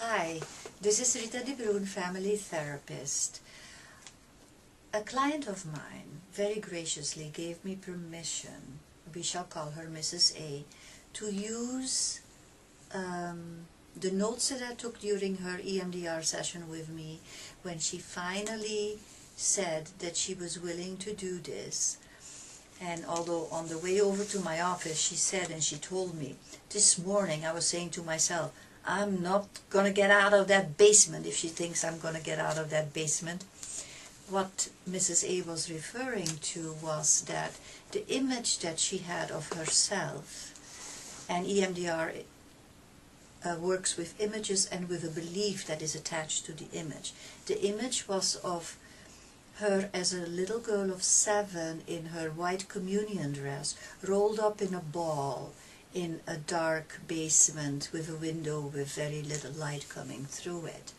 Hi, this is Rita de Bruyne, family therapist. A client of mine very graciously gave me permission, we shall call her Mrs. A, to use the notes that I took during her EMDR session with me when she finally said that she was willing to do this. And although on the way over to my office she said, and she told me, this morning I was saying to myself, I'm not going to get out of that basement if she thinks I'm going to get out of that basement. What Mrs. A was referring to was that the image that she had of herself, and EMDR works with images and with a belief that is attached to the image. The image was of her as a little girl of 7 in her white communion dress, rolled up in a ball in a dark basement with a window with very little light coming through it.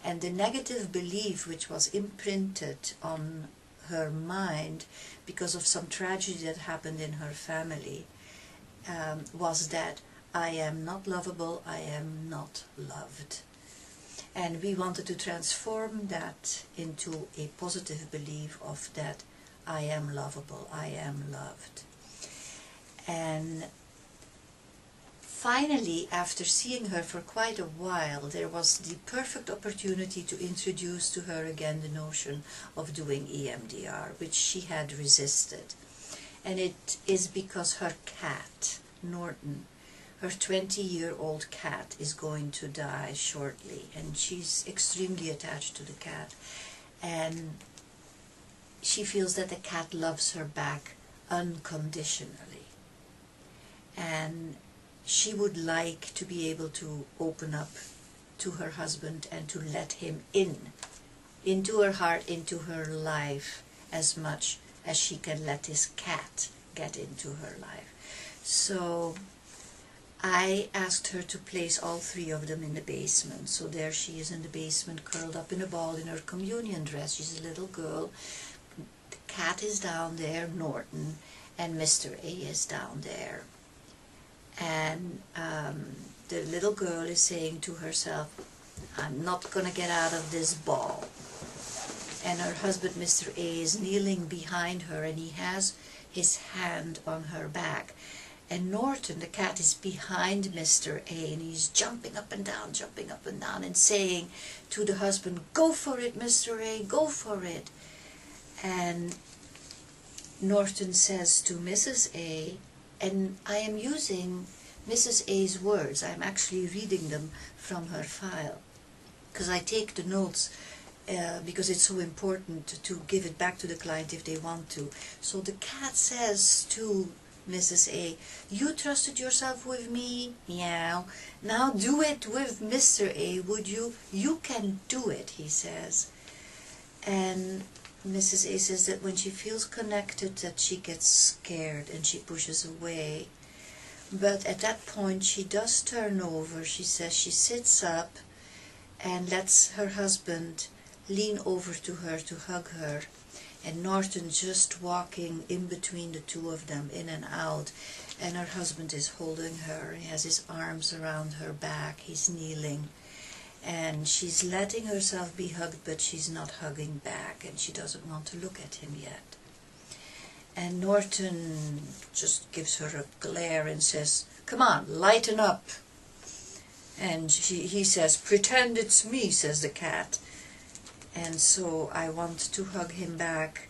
And the negative belief which was imprinted on her mind because of some tragedy that happened in her family was that I am not lovable, I am not loved. And we wanted to transform that into a positive belief of that I am lovable, I am loved. And finally, after seeing her for quite a while, there was the perfect opportunity to introduce to her again the notion of doing EMDR, which she had resisted. And it is because her cat, Norton, her 20-year-old cat, is going to die shortly, and she's extremely attached to the cat. And she feels that the cat loves her back unconditionally. And she would like to be able to open up to her husband and to let him into her heart, into her life, as much as she can let this cat get into her life. So I asked her to place all 3 of them in the basement. So there she is in the basement, curled up in a ball in her communion dress. She's a little girl. The cat is down there, Norton, and Mr. A is down there. And the little girl is saying to herself, I'm not going to get out of this ball. And her husband, Mr. A, is kneeling behind her, and he has his hand on her back. And Norton, the cat, is behind Mr. A, and he's jumping up and down, and saying to the husband, go for it, Mr. A, go for it. And Norton says to Mrs. A, and I am using Mrs. A's words, I'm actually reading them from her file, because I take the notes because it's so important to give it back to the client if they want to. So the cat says to Mrs. A, you trusted yourself with me, meow, now do it with Mr. A, would you? You can do it, he says. And Mrs. A says that when she feels connected that she gets scared and she pushes away. But at that point she does turn over. She says she sits up and lets her husband lean over to her to hug her. And Norton just walking in between the 2 of them, in and out. And her husband is holding her. He has his arms around her back. He's kneeling. And she's letting herself be hugged, but she's not hugging back, and she doesn't want to look at him yet. And Norton just gives her a glare and says, come on, lighten up. And he says, pretend it's me, says the cat. And so I want to hug him back,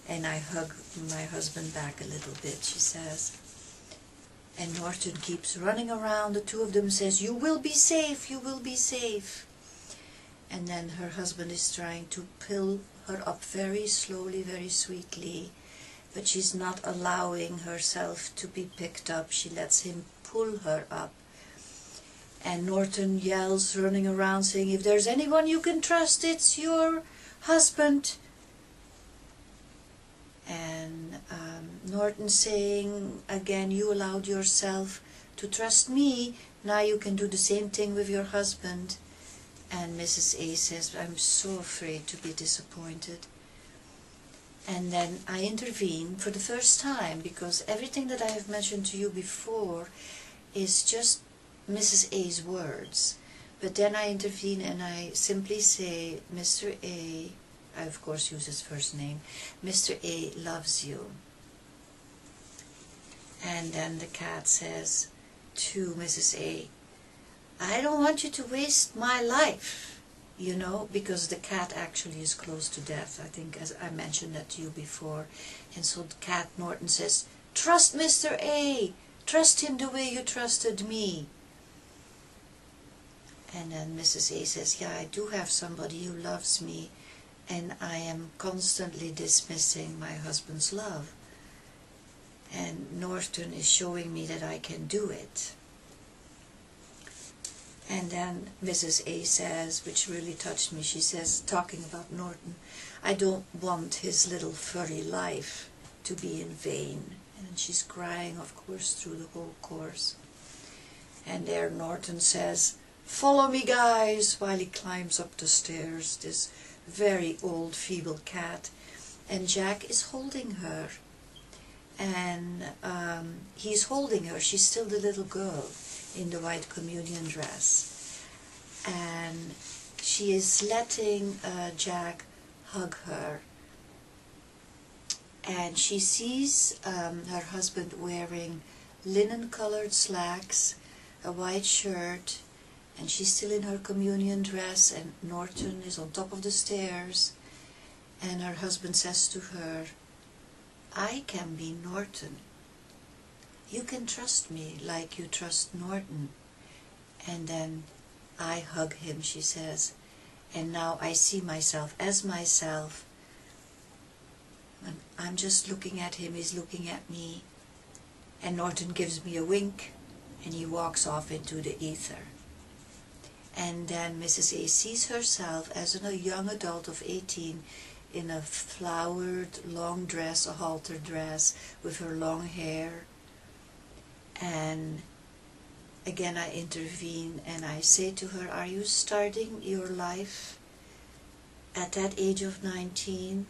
and I hug my husband back a little bit, she says. And Norton keeps running around. The 2 of them says, you will be safe, you will be safe. And then her husband is trying to pull her up very slowly, very sweetly. But she's not allowing herself to be picked up. She lets him pull her up. And Norton yells, running around, saying, if there's anyone you can trust, it's your husband. And Norton saying, again, you allowed yourself to trust me, now you can do the same thing with your husband. And Mrs. A says, I'm so afraid to be disappointed. And then I intervene for the first time, because everything that I have mentioned to you before is just Mrs. A's words. But then I intervene and I simply say, Mr. A, I of course use his first name, Mr. A loves you. And then the cat says to Mrs. A, I don't want you to waste my life, you know, because the cat actually is close to death. I think, as I mentioned that to you before. And so the cat Norton says, trust Mr. A, trust him the way you trusted me. And then Mrs. A says, yeah, I do have somebody who loves me, and I am constantly dismissing my husband's love. And Norton is showing me that I can do it. And then Mrs. A says, which really touched me, she says, talking about Norton, I don't want his little furry life to be in vain. And she's crying, of course, through the whole course. And there Norton says, follow me, guys, while he climbs up the stairs, this very old, feeble cat. And Jack is holding her. And he's holding her. She's still the little girl in the white communion dress. And she is letting Jack hug her. And she sees her husband wearing linen-colored slacks, a white shirt, and she's still in her communion dress, and Norton is on top of the stairs, and her husband says to her, I can be Norton. You can trust me like you trust Norton. And then I hug him, she says, and now I see myself as myself. And I'm just looking at him, he's looking at me, and Norton gives me a wink, and he walks off into the ether. And then Mrs. A sees herself as a young adult of 18 in a flowered long dress, a halter dress, with her long hair. And again I intervene and I say to her, are you starting your life at that age of 19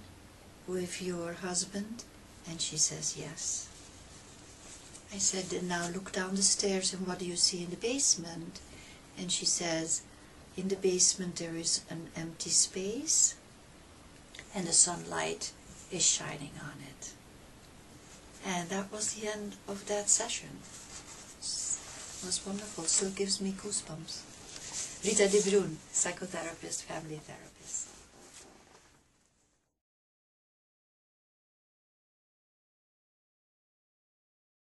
with your husband? And she says, yes. I said, then now look down the stairs and what do you see in the basement? And she says, in the basement there is an empty space and the sunlight is shining on it. And that was the end of that session. It was wonderful, still gives me goosebumps. Rita de Bruyne, psychotherapist, family therapist.